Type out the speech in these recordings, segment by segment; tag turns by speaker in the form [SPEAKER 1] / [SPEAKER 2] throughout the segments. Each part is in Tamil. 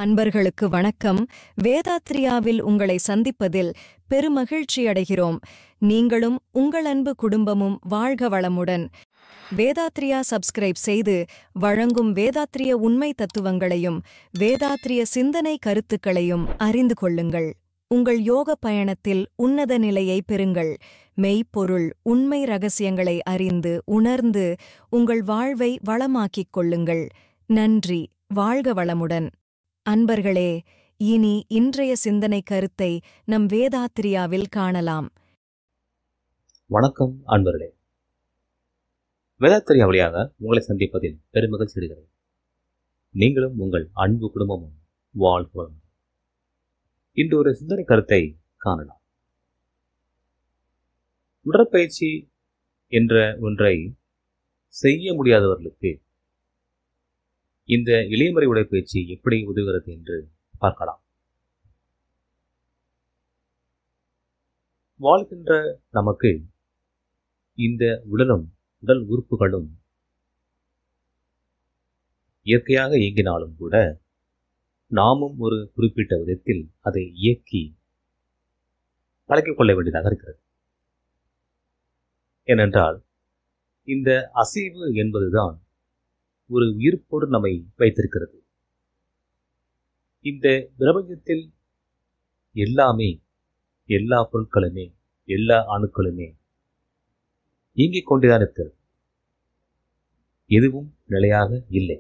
[SPEAKER 1] அன்பர்களுக்கு வணக்கம். வேதாத்ரியாவில் உங்களை சந்திப்பதில் பெருமகிழ்ச்சி அடைகிறோம். நீங்களும் உங்கள் அன்பு குடும்பமும் வாழ்க வளமுடன். வேதாத்ரியா சப்ஸ்கிரைப் செய்து வழங்கும் வேதாத்ரிய உண்மை தத்துவங்களையும் வேதாத்ரிய சிந்தனை கருத்துக்களையும் அறிந்து கொள்ளுங்கள். உங்கள் யோக பயணத்தில் உன்னத நிலையை பெறுங்கள். மெய்ப்பொருள் உண்மை ரகசியங்களை அறிந்து உணர்ந்து உங்கள் வாழ்வை வளமாக்கிக் கொள்ளுங்கள். நன்றி. வாழ்க வளமுடன். அன்பர்களே, இனி இன்றைய சிந்தனை கருத்தை நம் வேதாத்ரியாவில் காணலாம்.
[SPEAKER 2] வணக்கம் அன்பர்களே. வேதாத்ரியா வழியாக உங்களை சந்திப்பதில் பெருமகிழ்ச்சி அடைகிறேன். நீங்களும் உங்கள் அன்பு குடும்பமும் வாழ்க வளமுடன். இன்று ஒரு சிந்தனை கருத்தை காணலாம். உடற்பயிற்சி என்ற ஒன்றை செய்ய முடியாதவர்களுக்கு இந்த எளியமுறை உடற்பயிற்சி எப்படி உதவுகிறது என்று பார்க்கலாம். வாழ்கின்ற நமக்கு இந்த உடல் உறுப்புகளும் இயற்கையாக இயங்கினாலும் கூட நாமும் ஒரு குறிப்பிட்ட விதத்தில் அதை இயக்கி பழக்கிக் கொள்ள வேண்டியதாக இருக்கிறது. ஏனென்றால் இந்த அசைவு என்பதுதான் ஒரு உயிர்ப்போடு நம்மை வைத்திருக்கிறது. இந்த பிரபஞ்சத்தில் எல்லாமே, எல்லா பொருட்களுமே, எல்லா அணுக்களுமே இயங்கிக் கொண்டுதான் இருக்கிறது. எதுவும் நிலையாக இல்லை.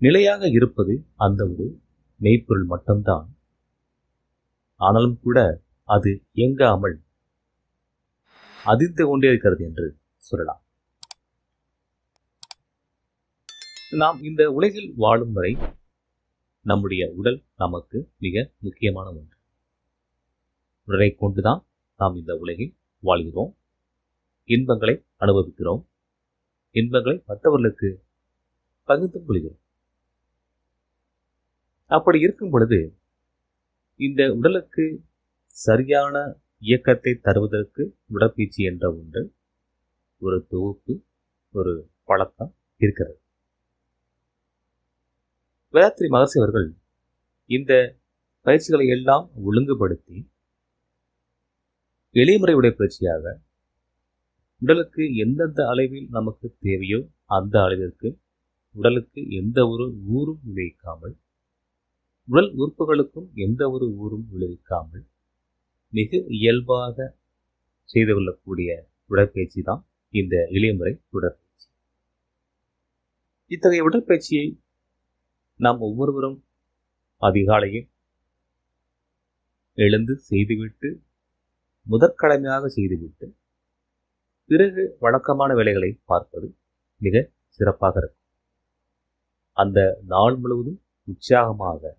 [SPEAKER 2] நிலையாக இருப்பது அந்த ஒரு மெய்ப்பொருள் மட்டும்தான். ஆனாலும் கூட அது இயங்காமல் அதிர்ந்து கொண்டே இருக்கிறது என்று சொல்லலாம். நாம் இந்த உலகில் வாழும் வரை நம்முடைய உடல் நமக்கு மிக முக்கியமான ஒன்று. உடலை கொண்டுதான் நாம் இந்த உலகில் வாழ்கிறோம், இன்பங்களை அனுபவிக்கிறோம், இன்பங்களை மற்றவர்களுக்கு பகிர்ந்து கொள்கிறோம். அப்படி இருக்கும் பொழுது இந்த உடலுக்கு சரியான இயக்கத்தை தருவதற்கு உடற்பயிற்சி என்ற ஒன்று, ஒரு தொகுப்பு, ஒரு பழக்கம் இருக்கிறது. வேதாத்ரி மகர்ஷி அவர்கள் இந்த பயிற்சிகளை எல்லாம் ஒழுங்குபடுத்தி எளிமுறை உடற்பயிற்சியாக உடலுக்கு எந்தெந்த அளவில் நமக்கு தேவையோ அந்த அளவிற்கு, உடலுக்கு எந்த ஒரு ஊரும் விளைவிக்காமல், உடல் உறுப்புகளுக்கும் எந்த ஒரு ஊரும் விளைவிக்காமல் மிக இயல்பாக செய்து கொள்ளக்கூடிய உடற்பயிற்சி தான் இந்த எளிமுறை உடற்பயிற்சி. இத்தகைய உடற்பயிற்சியை நாம் ஒவ்வொருவரும் அதிகாலையில் எழுந்து செய்துவிட்டு, முதற்கடமையாக செய்துவிட்டு, பிறகு வழக்கமான வேலைகளை பார்ப்பது மிக சிறப்பாக இருக்கும். அந்த நாள் முழுவதும் உற்சாகமாக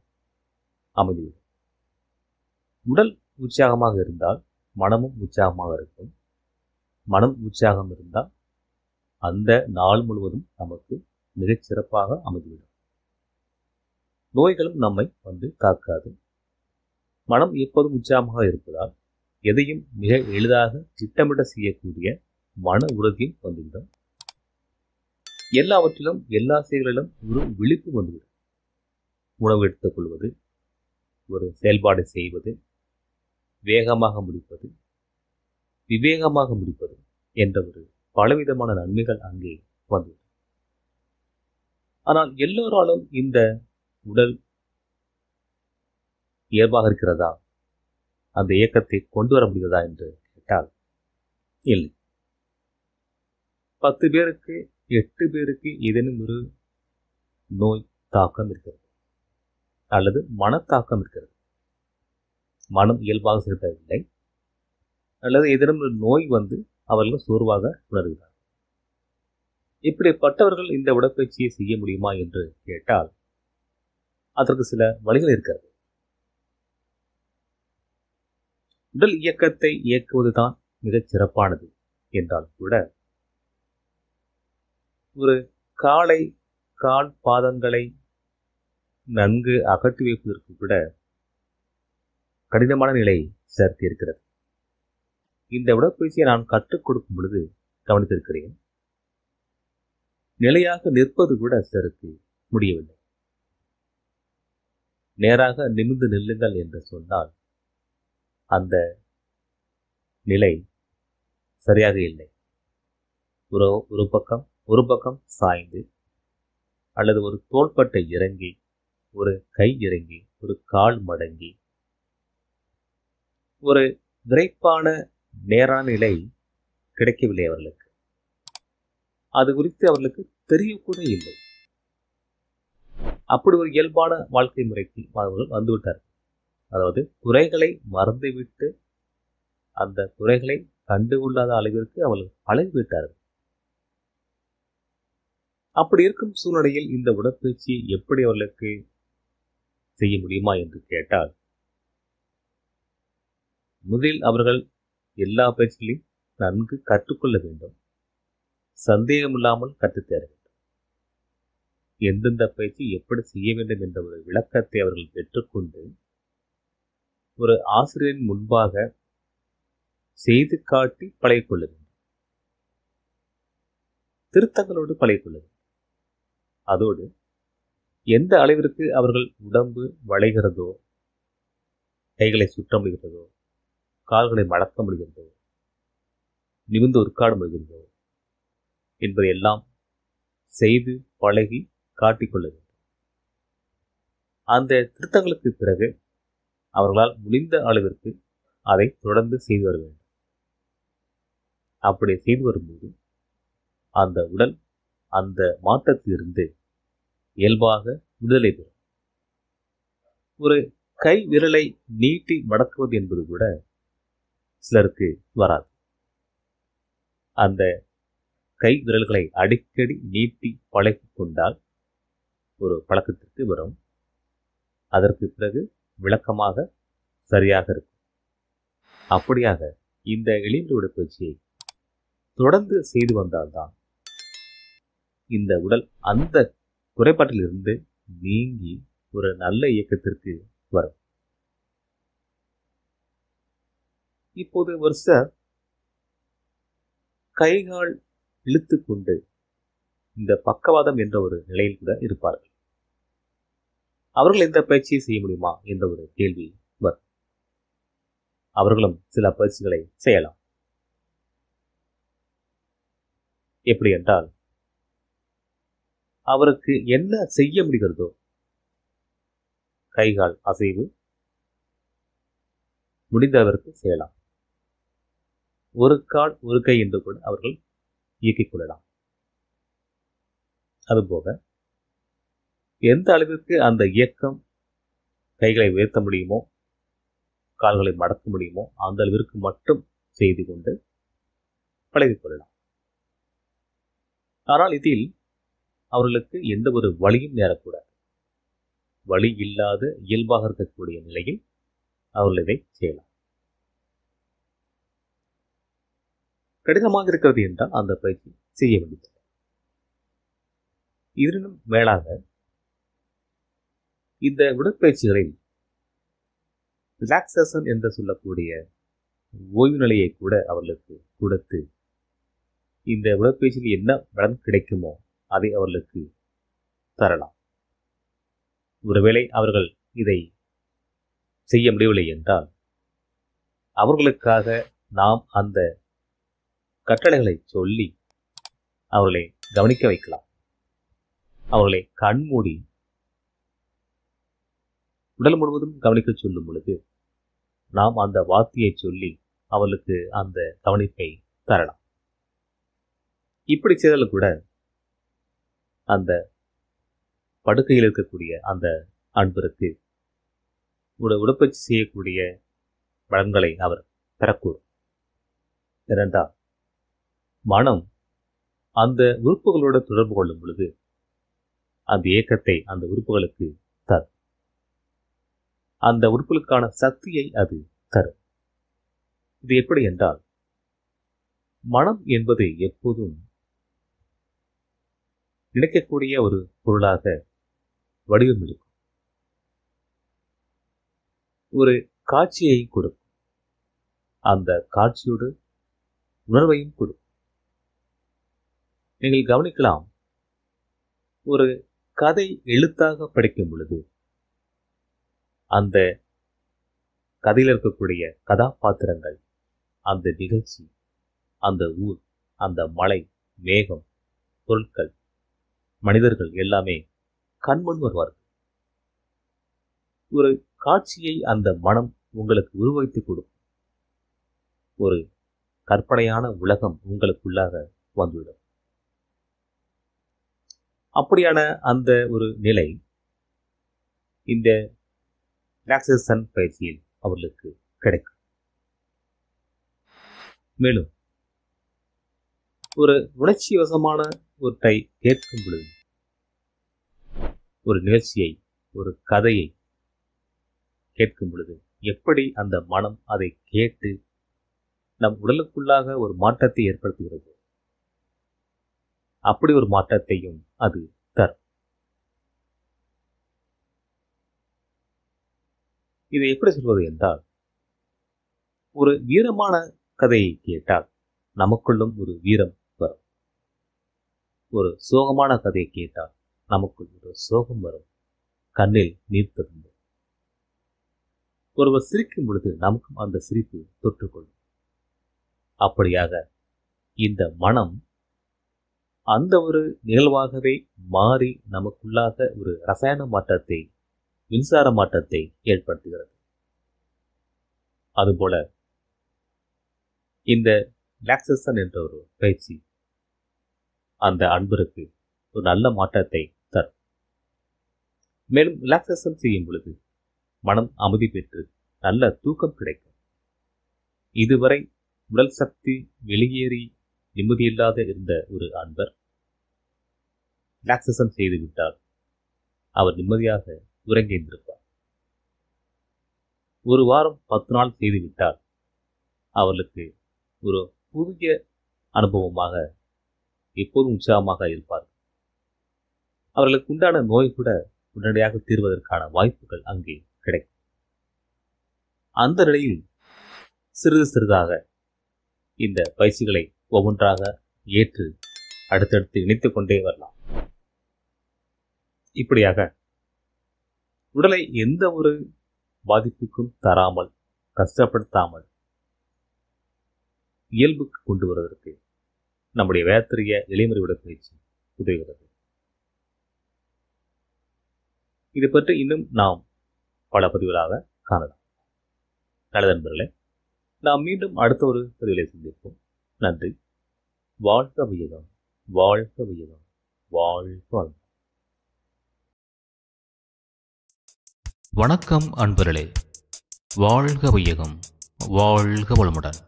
[SPEAKER 2] அமைந்துவிடும். உடல் உற்சாகமாக இருந்தால் மனமும் உற்சாகமாக இருக்கும். மனம் உற்சாகம் இருந்தால் அந்த நாள் முழுவதும் நமக்கு மிகச் சிறப்பாக அமைந்துவிடும். நோய்களும் நம்மை வந்து தாக்காது. மனம் எப்போதும் உற்சாகமாக இருப்பதால் எதையும் மிக எளிதாக திட்டமிட செய்யக்கூடிய மன உறுதி வந்துவிடும். எல்லாவற்றிலும், எல்லா செயல்களிலும் ஒரு விழிப்பு வந்துவிடும். உணவு எடுத்துக் கொள்வது, ஒரு செயல்பாடு செய்வது, வேகமாக முடிப்பது, விவேகமாக முடிப்பது என்ற ஒரு பலவிதமான நன்மைகள் அங்கே வந்துவிடும். ஆனால் எல்லோராலும் இந்த உடல் இயல்பாக இருக்கிறதா, அந்த இயக்கத்தை கொண்டு வர முடிகிறதா என்று கேட்டால் இல்லை. 10 பேருக்கு 8 பேருக்கு ஏதேனும் ஒரு நோய் தாக்கம் இருக்கிறது, அல்லது மனத்தாக்கம் இருக்கிறது. மனம் இயல்பாக செயல்படவில்லை, அல்லது ஏதேனும் ஒரு நோய் வந்து அவர்கள் சோர்வாக உணர்கிறார். இப்படிப்பட்டவர்கள் இந்த உடற்பயிற்சியை செய்ய முடியுமா என்று கேட்டால் அதற்கு சில வழிகள் இருக்கிறது. உடல் இயக்கத்தை இயக்குவதுதான் மிகச் சிறப்பானது என்றால் கூட, ஒரு கால் பாதங்களை நன்கு அகற்றி வைப்பதற்கு கூட கடினமான நிலை சேர்த்து இருக்கிறது. இந்த உடற்பயிற்சியை நான் கற்றுக் கொடுக்கும் பொழுது கவனித்திருக்கிறேன். நிலையாக நிற்பது கூட சிலருக்கு முடியவில்லை. நேராக நிமிர்ந்து நில்லுங்கள் என்று சொன்னால் அந்த நிலை சரியாக இல்லை. ஒரு பக்கம் சாய்ந்து அல்லது ஒரு தோள்பட்டை இறங்கி, ஒரு கை இறங்கி, ஒரு கால் மடங்கி, ஒரு விரைப்பான நேரான நிலை கிடைக்கவில்லை அவர்களுக்கு. அது குறித்து அவர்களுக்கு தெரியக்கூட இல்லை. அப்படி ஒரு இயல்பான வாழ்க்கை முறைக்கு அவர்கள் வந்துவிட்டார்கள். அதாவது குறைகளை மறந்துவிட்டு அந்த குறைகளை கண்டுகொள்ளாத அளவிற்கு அவர்கள் பழகிவிட்டார்கள். அப்படி இருக்கும் சூழ்நிலையில் இந்த உடற்பயிற்சி எப்படி அவர்களுக்கு செய்ய முடியுமா என்று கேட்டால், முதலில் அவர்கள் எல்லா பயிற்சிகளையும் நன்கு கற்றுக்கொள்ள வேண்டும். சந்தேகமில்லாமல் கற்றுத்தர வேண்டும். எந்தெந்த பயிற்சி எப்படி செய்ய வேண்டும் என்ற ஒரு விளக்கத்தை அவர்கள் பெற்றுக்கொண்டு ஒரு ஆசிரியரின் முன்பாக செய்து காட்டி பழகிக்கொள்ள வேண்டும். திருத்தங்களோடு பழகிக்கொள்ள வேண்டும். அதோடு எந்த அளவிற்கு அவர்கள் உடம்பு வளைகிறதோ, கைகளை சுற்ற முடிகிறதோ, கால்களை மடக்க முடிகிறதோ, நிமிர்ந்து உட்காட முடிகிறதோ என்பதையெல்லாம் செய்து பழகி காட்டிக்கொள்ள வேண்டும். அந்த திருத்தங்களுக்கு பிறகு அவர்களால் முடிந்த அளவிற்கு அதை தொடர்ந்து செய்து வர வேண்டும். அப்படி செய்து வரும்போது அந்த உடல் அந்த மாற்றத்திலிருந்து இயல்பாக விடுதலை பெறும். ஒரு கை விரலை நீட்டி மடக்குவது என்பது கூட சிலருக்கு வராது. அந்த கை விரல்களை அடிக்கடி நீட்டி பழகி கொண்டால் ஒரு பழக்கத்திற்கு வரும். அதற்கு பிறகு விளக்கமாக சரியாக இருக்கும். அப்படியாக இந்த எளிய உடற்பயிற்சியை தொடர்ந்து செய்து வந்தால்தான் இந்த உடல் அந்த குறைபாட்டிலிருந்து நீங்கி ஒரு நல்ல இயக்கத்திற்கு வரும். இப்போது ஒரு சிலர் கைகால் இழுத்து கொண்டு இந்த பக்கவாதம் என்ற ஒரு நிலையில் கூட இருப்பார்கள். அவர்கள் இந்த பயிற்சியை செய்ய முடியுமா என்ற ஒரு கேள்வி வரும். அவர்களும் சில பயிற்சிகளை செய்யலாம். எப்படி என்றால், அவருக்கு என்ன செய்ய முடிகிறதோ கைகால் அசைவு முடிந்தவருக்கு செய்யலாம். ஒரு கால் ஒரு கை என்று கூட அவர்கள் இயக்கிக் கொள்ளலாம். அதுபோக எந்த அளவிற்கு அந்த இயக்கம் கைகளை உயர்த்த முடியுமோ, கால்களை மடக்க முடியுமோ அந்த அளவிற்கு மட்டும் செய்து கொண்டு பழகிக் கொள்ளலாம். ஆனால் இதில் அவர்களுக்கு எந்த ஒரு வலியும் நேரக்கூடாது. வலி இல்லாத இயல்பாக இருக்கக்கூடிய நிலையில் அவர்கள் இதை செய்யலாம். கடினமாக இருக்கிறது என்றால் அந்த பயிற்சி செய்ய வேண்டியது. இதனும் மேலாக இந்த உடற்பயிற்சிகளில் ரிலாக்ஸேஷன் என்று சொல்லக்கூடிய ஓய்வு நிலையை கூட அவர்களுக்கு கொடுத்து இந்த உடற்பயிற்சியில் என்ன பலன் கிடைக்குமோ அதை அவர்களுக்கு தரலாம். ஒருவேளை அவர்கள் இதை செய்ய முடியவில்லை என்றால் அவர்களுக்காக நாம் அந்த கட்டளைகளை சொல்லி அவர்களை கவனிக்க வைக்கலாம். அவர்களை கண்மூடி உடல் முழுவதும் கவனிக்க சொல்லும் பொழுது நாம் அந்த வார்த்தையை சொல்லி அவர்களுக்கு அந்த கவனிப்பை தரலாம். இப்படி செய்தாலும் கூட அந்த படுக்கையில் இருக்கக்கூடிய அந்த அன்பருக்கு உடற்பயிற்சி செய்யக்கூடிய பலன்களை அவர் பெறக்கூடும். ஏனென்றால் மனம் அந்த உறுப்புகளோடு தொடர்பு கொள்ளும் பொழுது அந்த இயக்கத்தை அந்த உறுப்புகளுக்கு தரும். அந்த உறுப்புகளுக்கான சக்தியை அது தரும். இது எப்படி என்றால், மனம் என்பது எப்போதும் நினைக்கக்கூடிய ஒரு பொருளாக வடிவம் இருக்கும். ஒரு காட்சியை கொடுக்கும். அந்த காட்சியோடு உணர்வையும் கொடுக்கும். நீங்கள் கவனிக்கலாம், ஒரு கதை எழுத்தாக படிக்கும் பொழுது அந்த கதையில் இருக்கக்கூடிய கதாபாத்திரங்கள், அந்த நிகழ்ச்சி, அந்த ஊர், அந்த மலை, மேகம், பொருட்கள், மனிதர்கள் எல்லாமே கண்முன் வருவார்கள். ஒரு காட்சியை அந்த மனம் உங்களுக்கு உருவகித்துக் கொடுக்கும். ஒரு கற்பனையான உலகம் உங்களுக்குள்ளாக வந்துவிடும். அப்படியான அந்த ஒரு நிலை இந்த ரிலாக்சேஷன் பயிற்சியில் அவர்களுக்கு கிடைக்கும். மேலும் ஒரு உணர்ச்சி வசமான ஒன்றை கேட்கும் பொழுது, ஒரு நிகழ்ச்சியை, ஒரு கதையை கேட்கும் பொழுது எப்படி அந்த மனம் அதை கேட்டு நம் உடலுக்குள்ளாக ஒரு மாற்றத்தை ஏற்படுத்துகிறது, அப்படி ஒரு மாற்றத்தையும் அது தரும். இதை எப்படி சொல்வது என்றால், ஒரு வீரமான கதையை கேட்டால் நமக்குள்ளும் ஒரு வீரம் வரும். ஒரு சோகமான கதையை கேட்டால் நமக்குள் ஒரு சோகம் வரும், கண்ணில் நீர் ததும்பும். ஒருவர் சிரிக்கும் பொழுது நமக்கும் அந்த சிரிப்பு தொற்றுக்கொள்ளும். அப்படியாக இந்த மனம் அந்த ஒரு நிகழ்வாகவே மாறி நமக்குள்ளாக ஒரு ரசாயன மாற்றத்தை, மின்சார மாற்றத்தை ஏற்படுத்துகிறது. அதுபோல இந்த ரிலாக்சேஷன் என்ற ஒரு பயிற்சி அந்த அன்பருக்கு ஒரு நல்ல மாற்றத்தை தரும். மேலும் ரிலாக்சேஷன் செய்யும் பொழுது மனம் அமைதி பெற்று நல்ல தூக்கம் கிடைக்கும். இதுவரை உடல் சக்தி வெளியேறி நிம்மதியில்லாத இருந்த ஒரு அன்பர் ரிலாக்சேஷன் செய்துவிட்டால் அவர் நிம்மதியாக உறங்கி இருந்திருப்பார். ஒரு வாரம் 10 நாள் செய்துவிட்டால் அவர்களுக்கு ஒரு புதிய அனுபவமாக எப்போதும் உற்சாகமாக இருப்பார்கள். அவர்களுக்கு உண்டான நோய் கூட உடனடியாக தீர்வதற்கான வாய்ப்புகள் அங்கே கிடைக்கும். அந்த நிலையில் சிறிது சிறிதாக இந்த பயிற்சிகளை ஒவ்வொன்றாக ஏற்று அடுத்தடுத்து இணைத்துக் கொண்டே வரலாம். இப்படியாக உடலை எந்த ஒரு பாதிப்புக்கும் தராமல், கஷ்டப்படுத்தாமல் இயல்புக்கு கொண்டு வருவதற்கு நம்முடைய வேதத்திரிய எளிமுறை உடற்பயிற்சி உதவுகிறது. இது பற்றி இன்னும் நாம் பல பதிவுகளாக காணலாம். நல்ல நண்பர்களே, நாம் மீண்டும் அடுத்த ஒரு பதிவிலை சந்திப்போம். நன்றி. வாழ்க வையகம், வாழ்க வையகம், வாழ்க வளம்.
[SPEAKER 3] வணக்கம் அன்பர்களே, வாழ்க வையகம், வாழ்க வளமுடன்.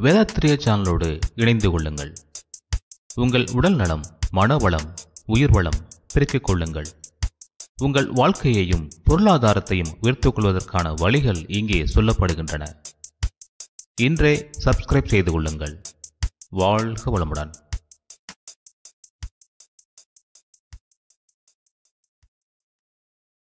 [SPEAKER 3] வேதாத்திரிய சேனலோடு இணைந்து கொள்ளுங்கள். உங்கள் உடல் நலம், மனவளம், உயிர் வளம் பெருக்கிக் கொள்ளுங்கள். உங்கள் வாழ்க்கையையும் பொருளாதாரத்தையும் உயர்த்திக் கொள்வதற்கான வழிகள் இங்கே சொல்லப்படுகின்றன. இன்றே சப்ஸ்கிரைப் செய்து கொள்ளுங்கள். வாழ்க வளமுடன்.